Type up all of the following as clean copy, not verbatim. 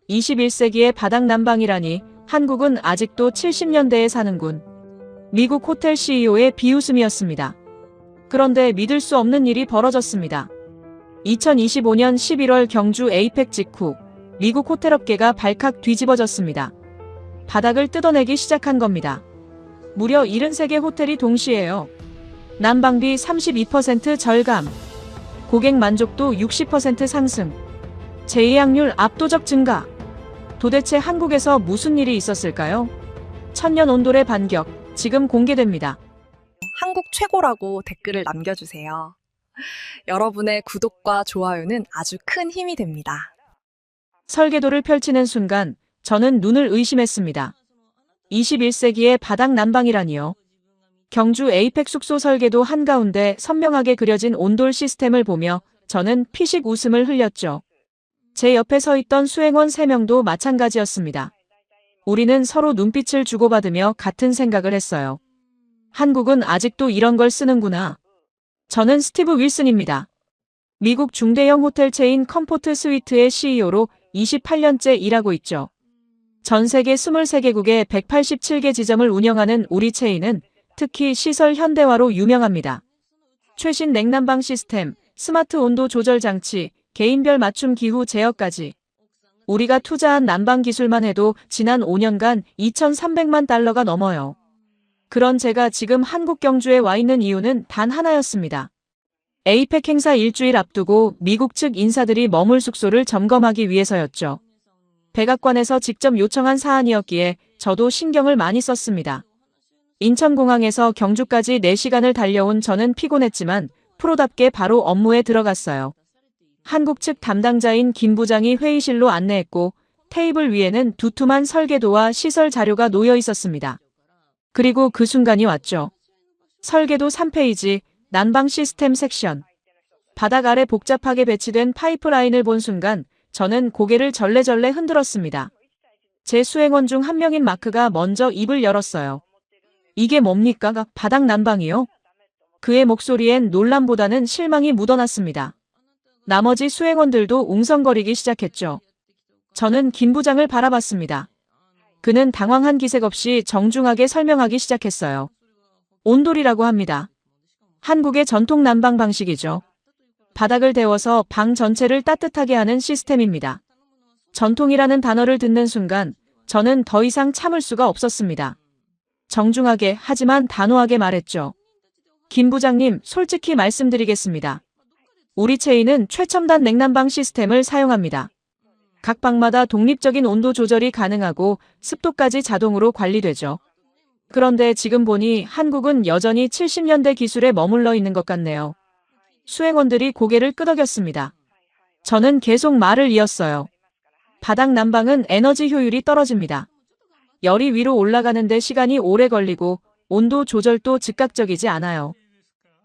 21세기의 바닥 난방이라니 한국은 아직도 70년대에 사는군. 미국 호텔 CEO의 비웃음이었습니다. 그런데 믿을 수 없는 일이 벌어졌습니다. 2025년 11월 경주 에이펙 직후 미국 호텔업계가 발칵 뒤집어졌습니다. 바닥을 뜯어내기 시작한 겁니다. 무려 73개 호텔이 동시에요. 난방비 32% 절감, 고객 만족도 60% 상승, 재예약률 압도적 증가. 도대체 한국에서 무슨 일이 있었을까요? 천년 온돌의 반격, 지금 공개됩니다. 한국 최고라고 댓글을 남겨주세요. 여러분의 구독과 좋아요는 아주 큰 힘이 됩니다. 설계도를 펼치는 순간 저는 눈을 의심했습니다. 21세기의 바닥 난방이라니요. 경주 에이펙 숙소 설계도 한가운데 선명하게 그려진 온돌 시스템을 보며 저는 피식 웃음을 흘렸죠. 제 옆에 서 있던 수행원 3명도 마찬가지였습니다. 우리는 서로 눈빛을 주고받으며 같은 생각을 했어요. 한국은 아직도 이런 걸 쓰는구나. 저는 스티브 윌슨입니다. 미국 중대형 호텔 체인 컴포트 스위트의 CEO로 28년째 일하고 있죠. 전 세계 23개국에 187개 지점을 운영하는 우리 체인은 특히 시설 현대화로 유명합니다. 최신 냉난방 시스템, 스마트 온도 조절 장치, 개인별 맞춤 기후 제어까지. 우리가 투자한 난방 기술만 해도 지난 5년간 2,300만 달러가 넘어요. 그런 제가 지금 한국 경주에 와 있는 이유는 단 하나였습니다. 에이펙 행사 일주일 앞두고 미국 측 인사들이 머물 숙소를 점검하기 위해서였죠. 백악관에서 직접 요청한 사안이었기에 저도 신경을 많이 썼습니다. 인천공항에서 경주까지 4시간을 달려온 저는 피곤했지만 프로답게 바로 업무에 들어갔어요. 한국 측 담당자인 김 부장이 회의실로 안내했고 테이블 위에는 두툼한 설계도와 시설 자료가 놓여 있었습니다. 그리고 그 순간이 왔죠. 설계도 3페이지, 난방 시스템 섹션. 바닥 아래 복잡하게 배치된 파이프라인을 본 순간 저는 고개를 절레절레 흔들었습니다. 제 수행원 중 한 명인 마크가 먼저 입을 열었어요. 이게 뭡니까? 바닥 난방이요? 그의 목소리엔 놀람보다는 실망이 묻어났습니다. 나머지 수행원들도 웅성거리기 시작했죠. 저는 김 부장을 바라봤습니다. 그는 당황한 기색 없이 정중하게 설명하기 시작했어요. 온돌이라고 합니다. 한국의 전통 난방 방식이죠. 바닥을 데워서 방 전체를 따뜻하게 하는 시스템입니다. 전통이라는 단어를 듣는 순간 저는 더 이상 참을 수가 없었습니다. 정중하게 하지만 단호하게 말했죠. 김 부장님, 솔직히 말씀드리겠습니다. 우리 체인은 최첨단 냉난방 시스템을 사용합니다. 각 방마다 독립적인 온도 조절이 가능하고 습도까지 자동으로 관리되죠. 그런데 지금 보니 한국은 여전히 70년대 기술에 머물러 있는 것 같네요. 수행원들이 고개를 끄덕였습니다. 저는 계속 말을 이었어요. 바닥 난방은 에너지 효율이 떨어집니다. 열이 위로 올라가는데 시간이 오래 걸리고 온도 조절도 즉각적이지 않아요.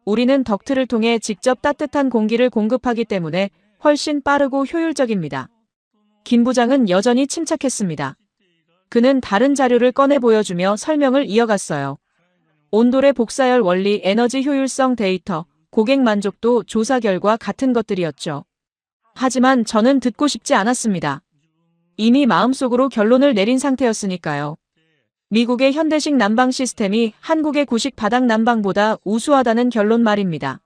우리는 덕트를 통해 직접 따뜻한 공기를 공급하기 때문에 훨씬 빠르고 효율적입니다. 김 부장은 여전히 침착했습니다. 그는 다른 자료를 꺼내 보여주며 설명을 이어갔어요. 온돌의 복사열 원리, 에너지 효율성 데이터, 고객 만족도 조사 결과 같은 것들이었죠. 하지만 저는 듣고 싶지 않았습니다. 이미 마음속으로 결론을 내린 상태였으니까요. 미국의 현대식 난방 시스템이 한국의 구식 바닥 난방보다 우수하다는 결론 말입니다.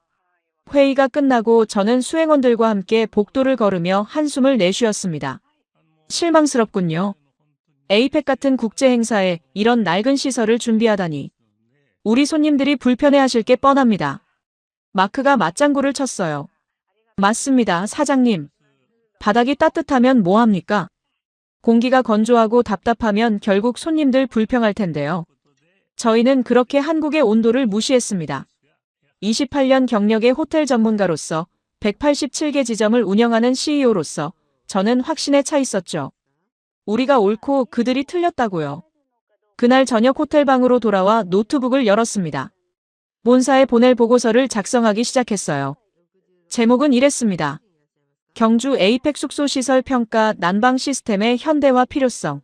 회의가 끝나고 저는 수행원들과 함께 복도를 걸으며 한숨을 내쉬었습니다. 실망스럽군요. 에이펙 같은 국제 행사에 이런 낡은 시설을 준비하다니. 우리 손님들이 불편해하실 게 뻔합니다. 마크가 맞장구를 쳤어요. 맞습니다, 사장님. 바닥이 따뜻하면 뭐 합니까? 공기가 건조하고 답답하면 결국 손님들 불평할 텐데요. 저희는 그렇게 한국의 온도를 무시했습니다. 28년 경력의 호텔 전문가로서 187개 지점을 운영하는 CEO로서 저는 확신에 차 있었죠. 우리가 옳고 그들이 틀렸다고요. 그날 저녁 호텔방으로 돌아와 노트북을 열었습니다. 본사에 보낼 보고서를 작성하기 시작했어요. 제목은 이랬습니다. 경주 에이펙 숙소 시설 평가 난방 시스템의 현대화 필요성.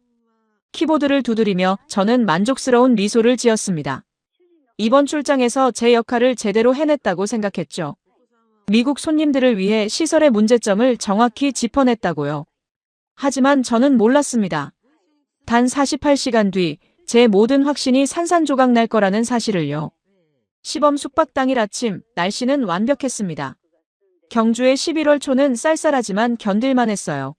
키보드를 두드리며 저는 만족스러운 미소를 지었습니다. 이번 출장에서 제 역할을 제대로 해냈다고 생각했죠. 미국 손님들을 위해 시설의 문제점을 정확히 짚어냈다고요. 하지만 저는 몰랐습니다. 단 48시간 뒤 제 모든 확신이 산산조각 날 거라는 사실을요. 시범 숙박 당일 아침 날씨는 완벽했습니다. 경주의 11월 초는 쌀쌀하지만 견딜만 했어요.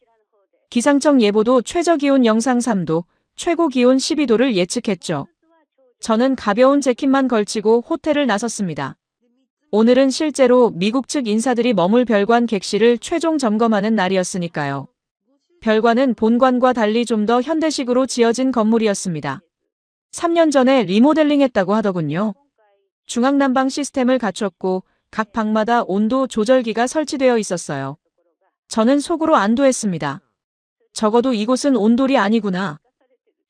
기상청 예보도 최저기온 영상 3도, 최고기온 12도를 예측했죠. 저는 가벼운 재킷만 걸치고 호텔을 나섰습니다. 오늘은 실제로 미국 측 인사들이 머물 별관 객실을 최종 점검하는 날이었으니까요. 별관은 본관과 달리 좀 더 현대식으로 지어진 건물이었습니다. 3년 전에 리모델링했다고 하더군요. 중앙난방 시스템을 갖췄고 각 방마다 온도 조절기가 설치되어 있었어요. 저는 속으로 안도했습니다. 적어도 이곳은 온돌이 아니구나.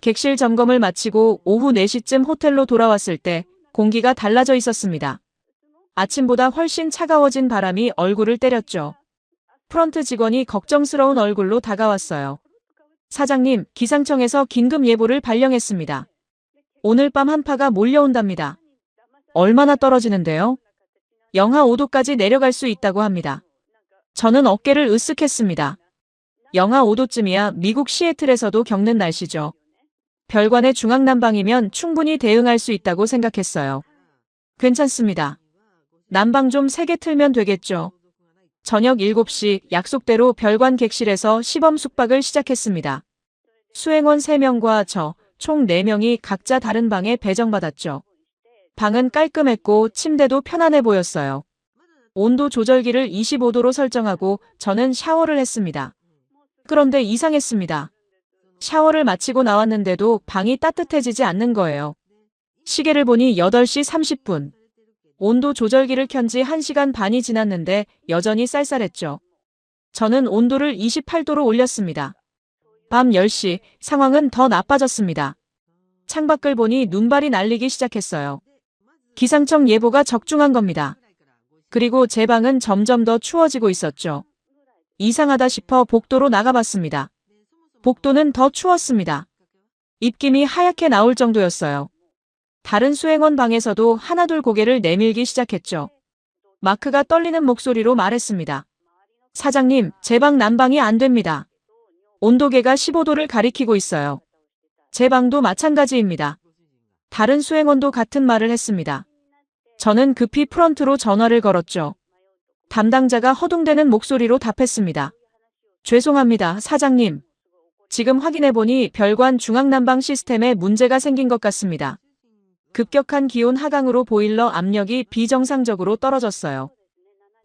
객실 점검을 마치고 오후 4시쯤 호텔로 돌아왔을 때 공기가 달라져 있었습니다. 아침보다 훨씬 차가워진 바람이 얼굴을 때렸죠. 프런트 직원이 걱정스러운 얼굴로 다가왔어요. 사장님, 기상청에서 긴급 예보를 발령했습니다. 오늘 밤 한파가 몰려온답니다. 얼마나 떨어지는데요? 영하 5도까지 내려갈 수 있다고 합니다. 저는 어깨를 으쓱했습니다. 영하 5도쯤이야 미국 시애틀에서도 겪는 날씨죠. 별관의 중앙난방이면 충분히 대응할 수 있다고 생각했어요. 괜찮습니다. 난방 좀 세게 틀면 되겠죠. 저녁 7시 약속대로 별관 객실에서 시범 숙박을 시작했습니다. 수행원 3명과 저, 총 4명이 각자 다른 방에 배정받았죠. 방은 깔끔했고 침대도 편안해 보였어요. 온도 조절기를 25도로 설정하고 저는 샤워를 했습니다. 그런데 이상했습니다. 샤워를 마치고 나왔는데도 방이 따뜻해지지 않는 거예요. 시계를 보니 8시 30분. 온도 조절기를 켠 지 1시간 반이 지났는데 여전히 쌀쌀했죠. 저는 온도를 28도로 올렸습니다. 밤 10시 상황은 더 나빠졌습니다. 창밖을 보니 눈발이 날리기 시작했어요. 기상청 예보가 적중한 겁니다. 그리고 제 방은 점점 더 추워지고 있었죠. 이상하다 싶어 복도로 나가봤습니다. 복도는 더 추웠습니다. 입김이 하얗게 나올 정도였어요. 다른 수행원 방에서도 하나둘 고개를 내밀기 시작했죠. 마크가 떨리는 목소리로 말했습니다. 사장님, 제 방 난방이 안 됩니다. 온도계가 15도를 가리키고 있어요. 제 방도 마찬가지입니다. 다른 수행원도 같은 말을 했습니다. 저는 급히 프런트로 전화를 걸었죠. 담당자가 허둥대는 목소리로 답했습니다. 죄송합니다, 사장님. 지금 확인해보니 별관 중앙난방 시스템에 문제가 생긴 것 같습니다. 급격한 기온 하강으로 보일러 압력이 비정상적으로 떨어졌어요.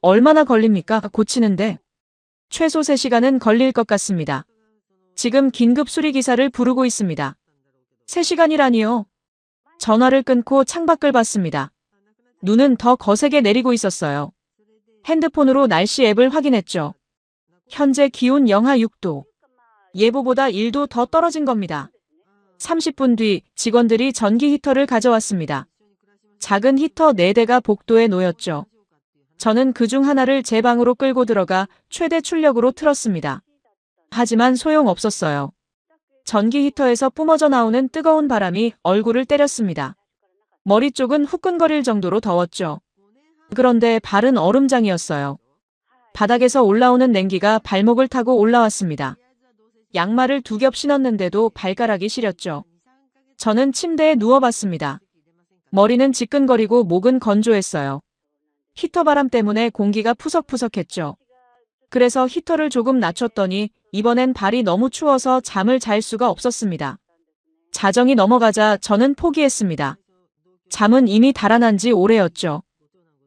얼마나 걸립니까? 고치는데. 최소 3시간은 걸릴 것 같습니다. 지금 긴급 수리기사를 부르고 있습니다. 3시간이라니요. 전화를 끊고 창밖을 봤습니다. 눈은 더 거세게 내리고 있었어요. 핸드폰으로 날씨 앱을 확인했죠. 현재 기온 영하 6도. 예보보다 1도 더 떨어진 겁니다. 30분 뒤 직원들이 전기 히터를 가져왔습니다. 작은 히터 4대가 복도에 놓였죠. 저는 그중 하나를 제 방으로 끌고 들어가 최대 출력으로 틀었습니다. 하지만 소용없었어요. 전기 히터에서 뿜어져 나오는 뜨거운 바람이 얼굴을 때렸습니다. 머리 쪽은 후끈거릴 정도로 더웠죠. 그런데 발은 얼음장이었어요. 바닥에서 올라오는 냉기가 발목을 타고 올라왔습니다. 양말을 2겹 신었는데도 발가락이 시렸죠. 저는 침대에 누워봤습니다. 머리는 지끈거리고 목은 건조했어요. 히터 바람 때문에 공기가 푸석푸석했죠. 그래서 히터를 조금 낮췄더니 이번엔 발이 너무 추워서 잠을 잘 수가 없었습니다. 자정이 넘어가자 저는 포기했습니다. 잠은 이미 달아난 지 오래였죠.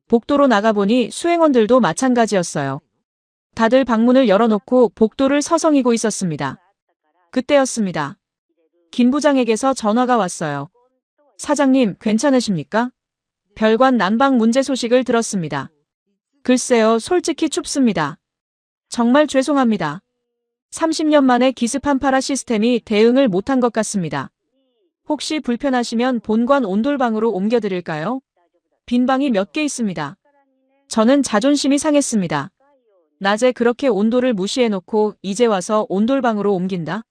복도로 나가보니 수행원들도 마찬가지였어요. 다들 방문을 열어놓고 복도를 서성이고 있었습니다. 그때였습니다. 김 부장에게서 전화가 왔어요. 사장님, 괜찮으십니까? 별관 난방 문제 소식을 들었습니다. 글쎄요, 솔직히 춥습니다. 정말 죄송합니다. 30년 만에 기습 한파라 시스템이 대응을 못한 것 같습니다. 혹시 불편하시면 본관 온돌방으로 옮겨드릴까요? 빈 방이 몇 개 있습니다. 저는 자존심이 상했습니다. 낮에 그렇게 온도를 무시해놓고 이제 와서 온돌방으로 옮긴다?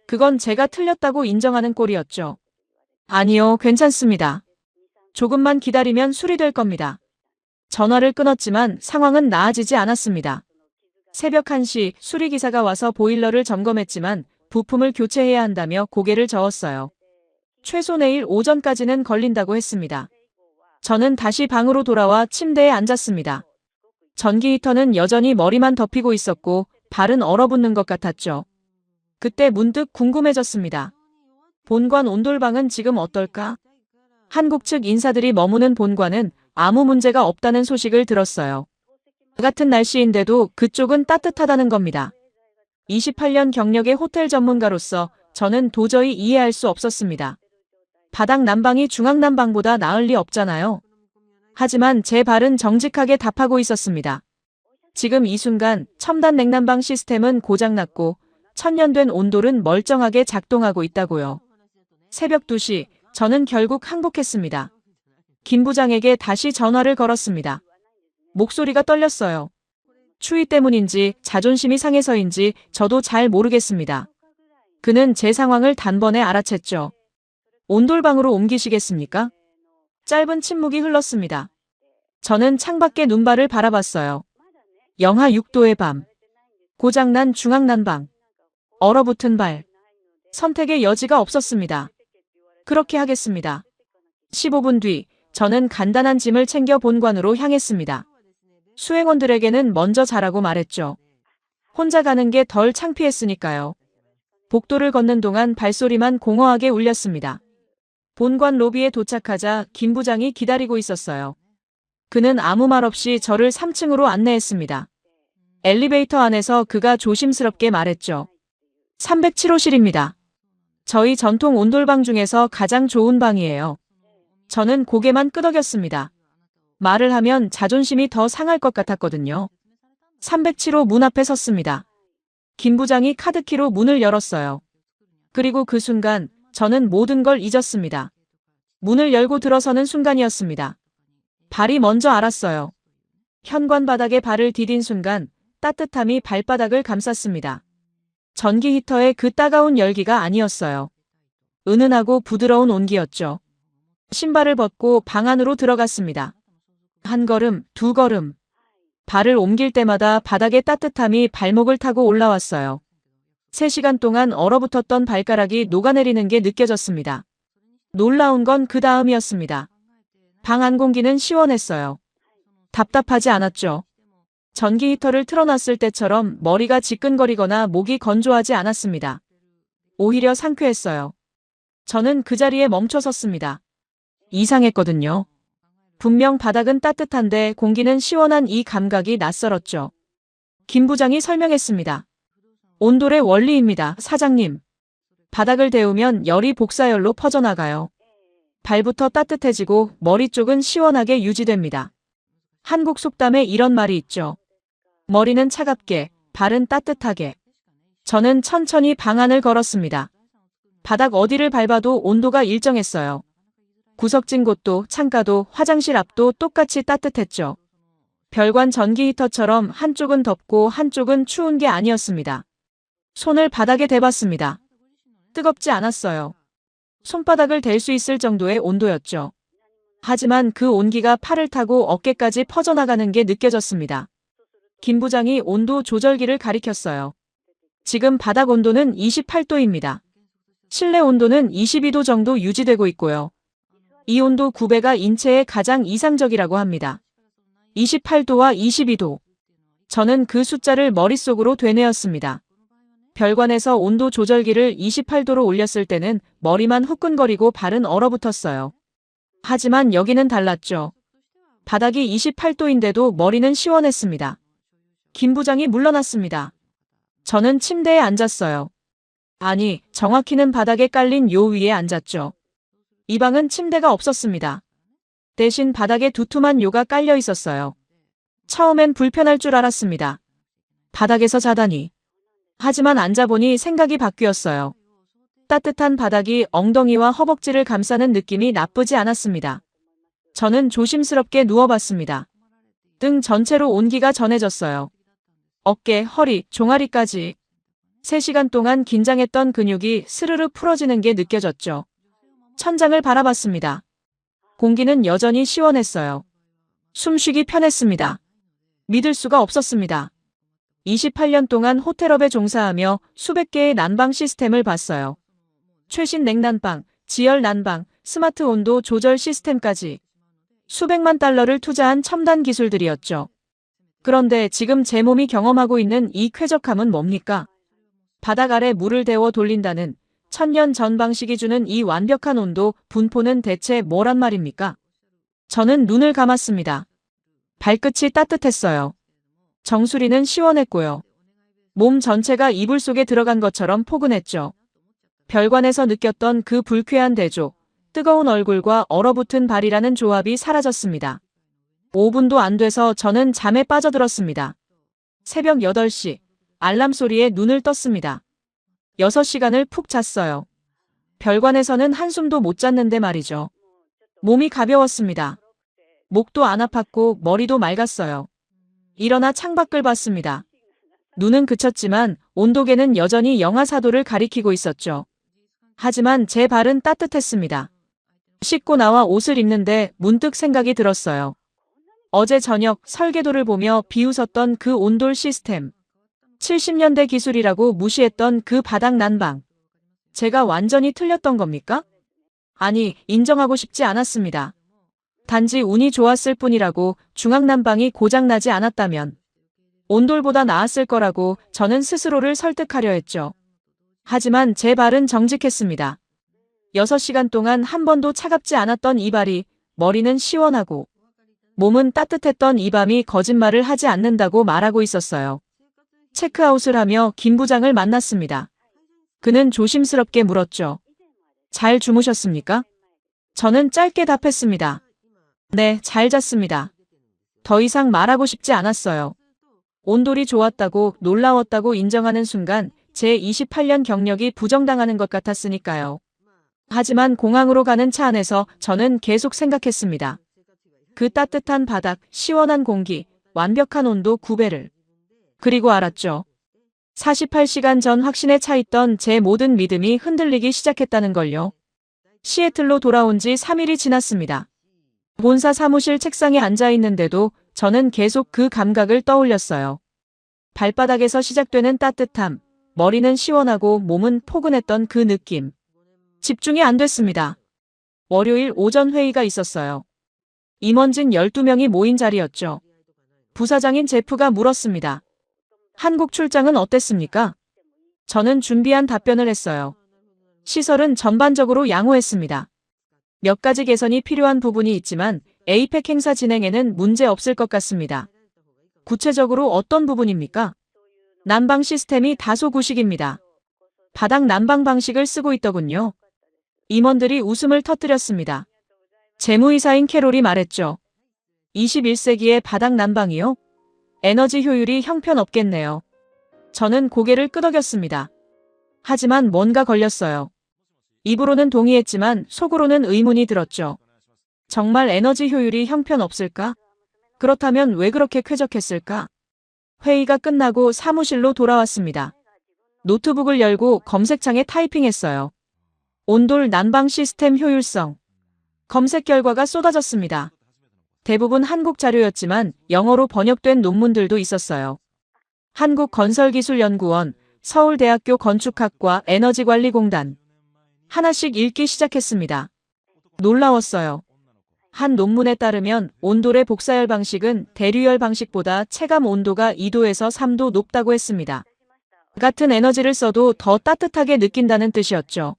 그건 제가 틀렸다고 인정하는 꼴이었죠. 아니요, 괜찮습니다. 조금만 기다리면 수리될 겁니다. 전화를 끊었지만 상황은 나아지지 않았습니다. 새벽 1시 수리기사가 와서 보일러를 점검했지만 부품을 교체해야 한다며 고개를 저었어요. 최소 내일 오전까지는 걸린다고 했습니다. 저는 다시 방으로 돌아와 침대에 앉았습니다. 전기 히터는 여전히 머리만 덮이고 있었고 발은 얼어붙는 것 같았죠. 그때 문득 궁금해졌습니다. 본관 온돌방은 지금 어떨까? 한국 측 인사들이 머무는 본관은 아무 문제가 없다는 소식을 들었어요. 같은 날씨인데도 그쪽은 따뜻하다는 겁니다. 28년 경력의 호텔 전문가로서 저는 도저히 이해할 수 없었습니다. 바닥 난방이 중앙 난방보다 나을 리 없잖아요. 하지만 제 발은 정직하게 답하고 있었습니다. 지금 이 순간 첨단 냉난방 시스템은 고장났고 천년된 온돌은 멀쩡하게 작동하고 있다고요. 새벽 2시 저는 결국 항복했습니다. 김 부장에게 다시 전화를 걸었습니다. 목소리가 떨렸어요. 추위 때문인지 자존심이 상해서인지 저도 잘 모르겠습니다. 그는 제 상황을 단번에 알아챘죠. 온돌방으로 옮기시겠습니까? 짧은 침묵이 흘렀습니다. 저는 창밖에 눈발을 바라봤어요. 영하 6도의 밤. 고장난 중앙난방. 얼어붙은 발. 선택의 여지가 없었습니다. 그렇게 하겠습니다. 15분 뒤 저는 간단한 짐을 챙겨 본관으로 향했습니다. 수행원들에게는 먼저 자라고 말했죠. 혼자 가는 게 덜 창피했으니까요. 복도를 걷는 동안 발소리만 공허하게 울렸습니다. 본관 로비에 도착하자 김 부장이 기다리고 있었어요. 그는 아무 말 없이 저를 3층으로 안내했습니다. 엘리베이터 안에서 그가 조심스럽게 말했죠. 307호실입니다. 저희 전통 온돌방 중에서 가장 좋은 방이에요. 저는 고개만 끄덕였습니다. 말을 하면 자존심이 더 상할 것 같았거든요. 307호 문 앞에 섰습니다. 김 부장이 카드키로 문을 열었어요. 그리고 그 순간 저는 모든 걸 잊었습니다. 문을 열고 들어서는 순간이었습니다. 발이 먼저 알았어요. 현관 바닥에 발을 디딘 순간 따뜻함이 발바닥을 감쌌습니다. 전기 히터의 그 따가운 열기가 아니었어요. 은은하고 부드러운 온기였죠. 신발을 벗고 방 안으로 들어갔습니다. 한 걸음, 두 걸음. 발을 옮길 때마다 바닥의 따뜻함이 발목을 타고 올라왔어요. 3시간 동안 얼어붙었던 발가락이 녹아내리는 게 느껴졌습니다. 놀라운 건 그 다음이었습니다. 방 안 공기는 시원했어요. 답답하지 않았죠. 전기 히터를 틀어놨을 때처럼 머리가 지끈거리거나 목이 건조하지 않았습니다. 오히려 상쾌했어요. 저는 그 자리에 멈춰 섰습니다. 이상했거든요. 분명 바닥은 따뜻한데 공기는 시원한 이 감각이 낯설었죠. 김 부장이 설명했습니다. 온돌의 원리입니다, 사장님. 바닥을 데우면 열이 복사열로 퍼져나가요. 발부터 따뜻해지고 머리 쪽은 시원하게 유지됩니다. 한국 속담에 이런 말이 있죠. 머리는 차갑게, 발은 따뜻하게. 저는 천천히 방 안을 걸었습니다. 바닥 어디를 밟아도 온도가 일정했어요. 구석진 곳도 창가도 화장실 앞도 똑같이 따뜻했죠. 별관 전기 히터처럼 한쪽은 덥고 한쪽은 추운 게 아니었습니다. 손을 바닥에 대봤습니다. 뜨겁지 않았어요. 손바닥을 댈 수 있을 정도의 온도였죠. 하지만 그 온기가 팔을 타고 어깨까지 퍼져나가는 게 느껴졌습니다. 김 부장이 온도 조절기를 가리켰어요. 지금 바닥 온도는 28도입니다. 실내 온도는 22도 정도 유지되고 있고요. 이 온도 9배가 인체에 가장 이상적이라고 합니다. 28도와 22도. 저는 그 숫자를 머릿속으로 되뇌었습니다. 별관에서 온도 조절기를 28도로 올렸을 때는 머리만 후끈거리고 발은 얼어붙었어요. 하지만 여기는 달랐죠. 바닥이 28도인데도 머리는 시원했습니다. 김 부장이 물러났습니다. 저는 침대에 앉았어요. 아니, 정확히는 바닥에 깔린 요 위에 앉았죠. 이 방은 침대가 없었습니다. 대신 바닥에 두툼한 요가 깔려 있었어요. 처음엔 불편할 줄 알았습니다. 바닥에서 자다니. 하지만 앉아보니 생각이 바뀌었어요. 따뜻한 바닥이 엉덩이와 허벅지를 감싸는 느낌이 나쁘지 않았습니다. 저는 조심스럽게 누워봤습니다. 등 전체로 온기가 전해졌어요. 어깨, 허리, 종아리까지. 3시간 동안 긴장했던 근육이 스르르 풀어지는 게 느껴졌죠. 천장을 바라봤습니다. 공기는 여전히 시원했어요. 숨쉬기 편했습니다. 믿을 수가 없었습니다. 28년 동안 호텔업에 종사하며 수백 개의 난방 시스템을 봤어요. 최신 냉난방, 지열 난방, 스마트 온도 조절 시스템까지 수백만 달러를 투자한 첨단 기술들이었죠. 그런데 지금 제 몸이 경험하고 있는 이 쾌적함은 뭡니까? 바닥 아래 물을 데워 돌린다는 천년 전 방식이 주는 이 완벽한 온도 분포는 대체 뭐란 말입니까? 저는 눈을 감았습니다. 발끝이 따뜻했어요. 정수리는 시원했고요. 몸 전체가 이불 속에 들어간 것처럼 포근했죠. 별관에서 느꼈던 그 불쾌한 대조, 뜨거운 얼굴과 얼어붙은 발이라는 조합이 사라졌습니다. 5분도 안 돼서 저는 잠에 빠져들었습니다. 새벽 8시, 알람 소리에 눈을 떴습니다. 6시간을 푹 잤어요. 별관에서는 한숨도 못 잤는데 말이죠. 몸이 가벼웠습니다. 목도 안 아팠고 머리도 맑았어요. 일어나 창밖을 봤습니다. 눈은 그쳤지만 온도계는 여전히 영하 4도를 가리키고 있었죠. 하지만 제 발은 따뜻했습니다. 씻고 나와 옷을 입는데 문득 생각이 들었어요. 어제 저녁 설계도를 보며 비웃었던 그 온돌 시스템. 70년대 기술이라고 무시했던 그 바닥 난방. 제가 완전히 틀렸던 겁니까? 아니, 인정하고 싶지 않았습니다. 단지 운이 좋았을 뿐이라고 중앙난방이 고장나지 않았다면 온돌보다 나았을 거라고 저는 스스로를 설득하려 했죠. 하지만 제 발은 정직했습니다. 6시간 동안 한 번도 차갑지 않았던 이 발이, 머리는 시원하고 몸은 따뜻했던 이 밤이 거짓말을 하지 않는다고 말하고 있었어요. 체크아웃을 하며 김 부장을 만났습니다. 그는 조심스럽게 물었죠. 잘 주무셨습니까? 저는 짧게 답했습니다. 네, 잘 잤습니다. 더 이상 말하고 싶지 않았어요. 온돌이 좋았다고, 놀라웠다고 인정하는 순간 제 28년 경력이 부정당하는 것 같았으니까요. 하지만 공항으로 가는 차 안에서 저는 계속 생각했습니다. 그 따뜻한 바닥, 시원한 공기, 완벽한 온도 9배를. 그리고 알았죠. 48시간 전 확신에 차 있던 제 모든 믿음이 흔들리기 시작했다는 걸요. 시애틀로 돌아온 지 3일이 지났습니다. 본사 사무실 책상에 앉아 있는데도 저는 계속 그 감각을 떠올렸어요. 발바닥에서 시작되는 따뜻함, 머리는 시원하고 몸은 포근했던 그 느낌. 집중이 안 됐습니다. 월요일 오전 회의가 있었어요. 임원진 12명이 모인 자리였죠. 부사장인 제프가 물었습니다. 한국 출장은 어땠습니까? 저는 준비한 답변을 했어요. 시설은 전반적으로 양호했습니다. 몇 가지 개선이 필요한 부분이 있지만 에이펙 행사 진행에는 문제 없을 것 같습니다. 구체적으로 어떤 부분입니까? 난방 시스템이 다소 구식입니다. 바닥 난방 방식을 쓰고 있더군요. 임원들이 웃음을 터뜨렸습니다. 재무이사인 캐롤이 말했죠. 21세기의 바닥 난방이요? 에너지 효율이 형편없겠네요. 저는 고개를 끄덕였습니다. 하지만 뭔가 걸렸어요. 입으로는 동의했지만 속으로는 의문이 들었죠. 정말 에너지 효율이 형편없을까? 그렇다면 왜 그렇게 쾌적했을까? 회의가 끝나고 사무실로 돌아왔습니다. 노트북을 열고 검색창에 타이핑했어요. 온돌 난방 시스템 효율성. 검색 결과가 쏟아졌습니다. 대부분 한국 자료였지만 영어로 번역된 논문들도 있었어요. 한국건설기술연구원, 서울대학교 건축학과 에너지관리공단. 하나씩 읽기 시작했습니다. 놀라웠어요. 한 논문에 따르면 온돌의 복사열 방식은 대류열 방식보다 체감 온도가 2도에서 3도 높다고 했습니다. 같은 에너지를 써도 더 따뜻하게 느낀다는 뜻이었죠.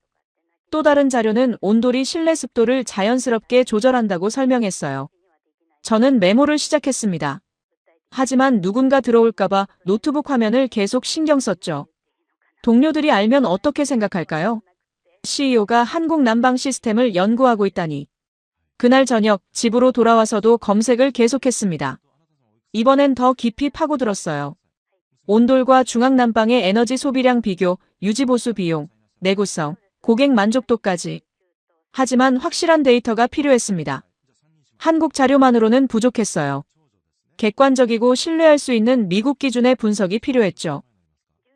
또 다른 자료는 온돌이 실내 습도를 자연스럽게 조절한다고 설명했어요. 저는 메모를 시작했습니다. 하지만 누군가 들어올까봐 노트북 화면을 계속 신경 썼죠. 동료들이 알면 어떻게 생각할까요? CEO가 한국 난방 시스템을 연구하고 있다니. 그날 저녁 집으로 돌아와서도 검색을 계속했습니다. 이번엔 더 깊이 파고들었어요. 온돌과 중앙난방의 에너지 소비량 비교, 유지보수 비용, 내구성, 고객 만족도까지. 하지만 확실한 데이터가 필요했습니다. 한국 자료만으로는 부족했어요. 객관적이고 신뢰할 수 있는 미국 기준의 분석이 필요했죠.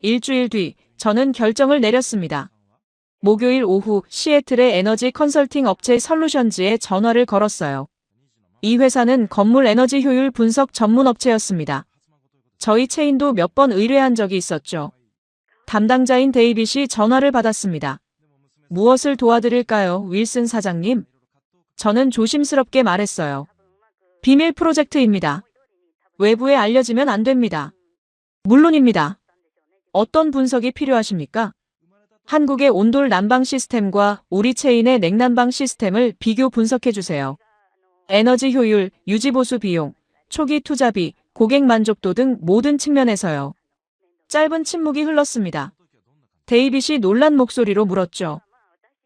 일주일 뒤 저는 결정을 내렸습니다. 목요일 오후 시애틀의 에너지 컨설팅 업체 솔루션즈에 전화를 걸었어요. 이 회사는 건물 에너지 효율 분석 전문 업체였습니다. 저희 체인도 몇 번 의뢰한 적이 있었죠. 담당자인 데이빗이 전화를 받았습니다. 무엇을 도와드릴까요, 윌슨 사장님? 저는 조심스럽게 말했어요. 비밀 프로젝트입니다. 외부에 알려지면 안 됩니다. 물론입니다. 어떤 분석이 필요하십니까? 한국의 온돌 난방 시스템과 우리 체인의 냉난방 시스템을 비교 분석해 주세요. 에너지 효율, 유지보수 비용, 초기 투자비, 고객 만족도 등 모든 측면에서요. 짧은 침묵이 흘렀습니다. 데이빗이 놀란 목소리로 물었죠.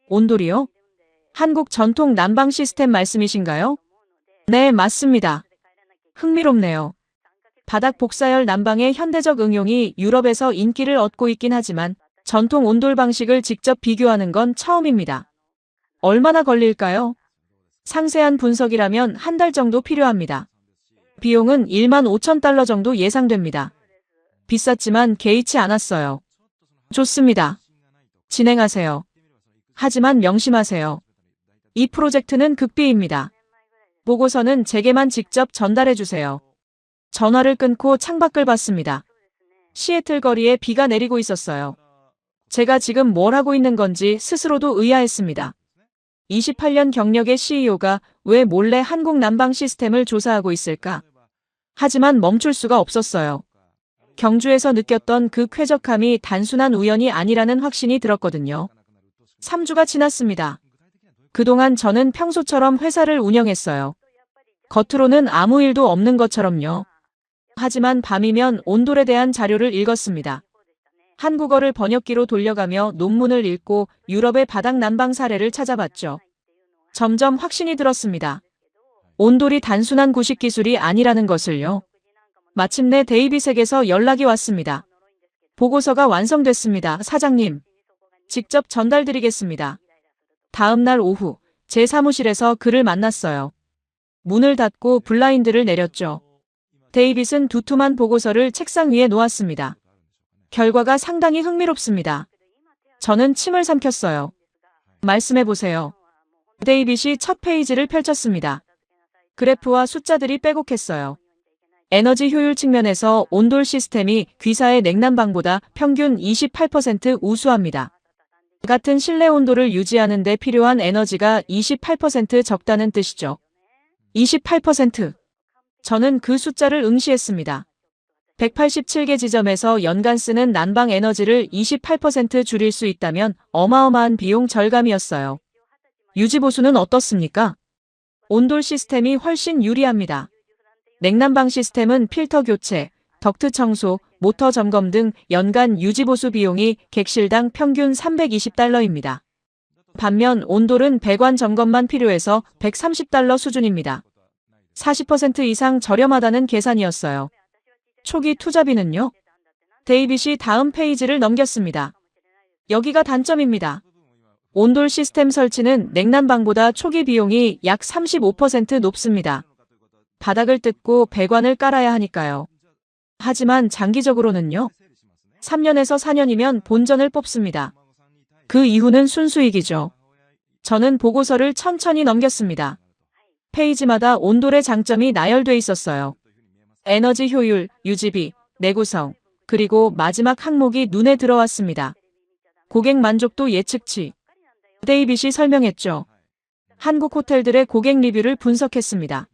온돌이요? 한국 전통 난방 시스템 말씀이신가요? 네, 맞습니다. 흥미롭네요. 바닥 복사열 난방의 현대적 응용이 유럽에서 인기를 얻고 있긴 하지만 전통 온돌 방식을 직접 비교하는 건 처음입니다. 얼마나 걸릴까요? 상세한 분석이라면 한 달 정도 필요합니다. 비용은 15,000달러 정도 예상됩니다. 비쌌지만 개의치 않았어요. 좋습니다. 진행하세요. 하지만 명심하세요. 이 프로젝트는 극비입니다. 보고서는 제게만 직접 전달해 주세요. 전화를 끊고 창밖을 봤습니다. 시애틀 거리에 비가 내리고 있었어요. 제가 지금 뭘 하고 있는 건지 스스로도 의아했습니다. 28년 경력의 CEO가 왜 몰래 한국 난방 시스템을 조사하고 있을까? 하지만 멈출 수가 없었어요. 경주에서 느꼈던 그 쾌적함이 단순한 우연이 아니라는 확신이 들었거든요. 3주가 지났습니다. 그동안 저는 평소처럼 회사를 운영했어요. 겉으로는 아무 일도 없는 것처럼요. 하지만 밤이면 온돌에 대한 자료를 읽었습니다. 한국어를 번역기로 돌려가며 논문을 읽고 유럽의 바닥 난방 사례를 찾아봤죠. 점점 확신이 들었습니다. 온돌이 단순한 구식 기술이 아니라는 것을요. 마침내 데이빗에게서 연락이 왔습니다. 보고서가 완성됐습니다, 사장님. 직접 전달드리겠습니다. 다음 날 오후 제 사무실에서 그를 만났어요. 문을 닫고 블라인드를 내렸죠. 데이빗은 두툼한 보고서를 책상 위에 놓았습니다. 결과가 상당히 흥미롭습니다. 저는 침을 삼켰어요. 말씀해보세요. 데이빗이 첫 페이지를 펼쳤습니다. 그래프와 숫자들이 빼곡했어요. 에너지 효율 측면에서 온돌 시스템이 귀사의 냉난방보다 평균 28% 우수합니다. 같은 실내 온도를 유지하는 데 필요한 에너지가 28% 적다는 뜻이죠. 28%. 저는 그 숫자를 응시했습니다. 187개 지점에서 연간 쓰는 난방 에너지를 28% 줄일 수 있다면 어마어마한 비용 절감이었어요. 유지보수는 어떻습니까? 온돌 시스템이 훨씬 유리합니다. 냉난방 시스템은 필터 교체, 덕트 청소, 모터 점검 등 연간 유지보수 비용이 객실당 평균 320달러입니다. 반면 온돌은 배관 점검만 필요해서 130달러 수준입니다. 40% 이상 저렴하다는 계산이었어요. 초기 투자비는요? 데이빗이 다음 페이지를 넘겼습니다. 여기가 단점입니다. 온돌 시스템 설치는 냉난방보다 초기 비용이 약 35% 높습니다. 바닥을 뜯고 배관을 깔아야 하니까요. 하지만 장기적으로는요. 3년에서 4년이면 본전을 뽑습니다. 그 이후는 순수익이죠. 저는 보고서를 천천히 넘겼습니다. 페이지마다 온돌의 장점이 나열돼 있었어요. 에너지 효율, 유지비, 내구성, 그리고 마지막 항목이 눈에 들어왔습니다. 고객 만족도 예측치. 데이빗이 설명했죠. 한국 호텔들의 고객 리뷰를 분석했습니다.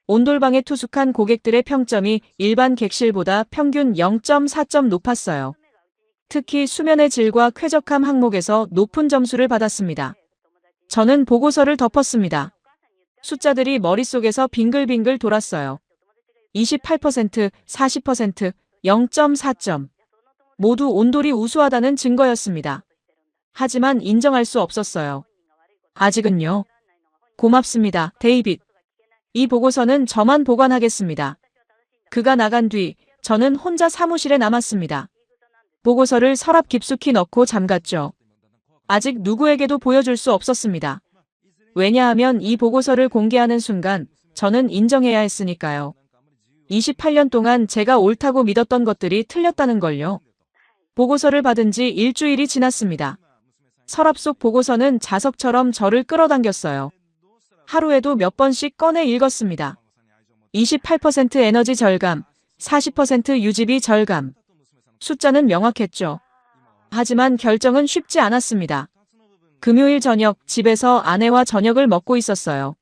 온돌방에 투숙한 고객들의 평점이 일반 객실보다 평균 0.4점 높았어요. 특히 수면의 질과 쾌적함 항목에서 높은 점수를 받았습니다. 저는 보고서를 덮었습니다. 숫자들이 머릿속에서 빙글빙글 돌았어요. 28%, 40%, 0.4점. 모두 온돌이 우수하다는 증거였습니다. 하지만 인정할 수 없었어요. 아직은요. 고맙습니다, 데이빗. 이 보고서는 저만 보관하겠습니다. 그가 나간 뒤 저는 혼자 사무실에 남았습니다. 보고서를 서랍 깊숙이 넣고 잠갔죠. 아직 누구에게도 보여줄 수 없었습니다. 왜냐하면 이 보고서를 공개하는 순간 저는 인정해야 했으니까요. 28년 동안 제가 옳다고 믿었던 것들이 틀렸다는 걸요. 보고서를 받은 지 일주일이 지났습니다. 서랍 속 보고서는 자석처럼 저를 끌어당겼어요. 하루에도 몇 번씩 꺼내 읽었습니다. 28% 에너지 절감, 40% 유지비 절감. 숫자는 명확했죠. 하지만 결정은 쉽지 않았습니다. 금요일 저녁 집에서 아내와 저녁을 먹고 있었어요.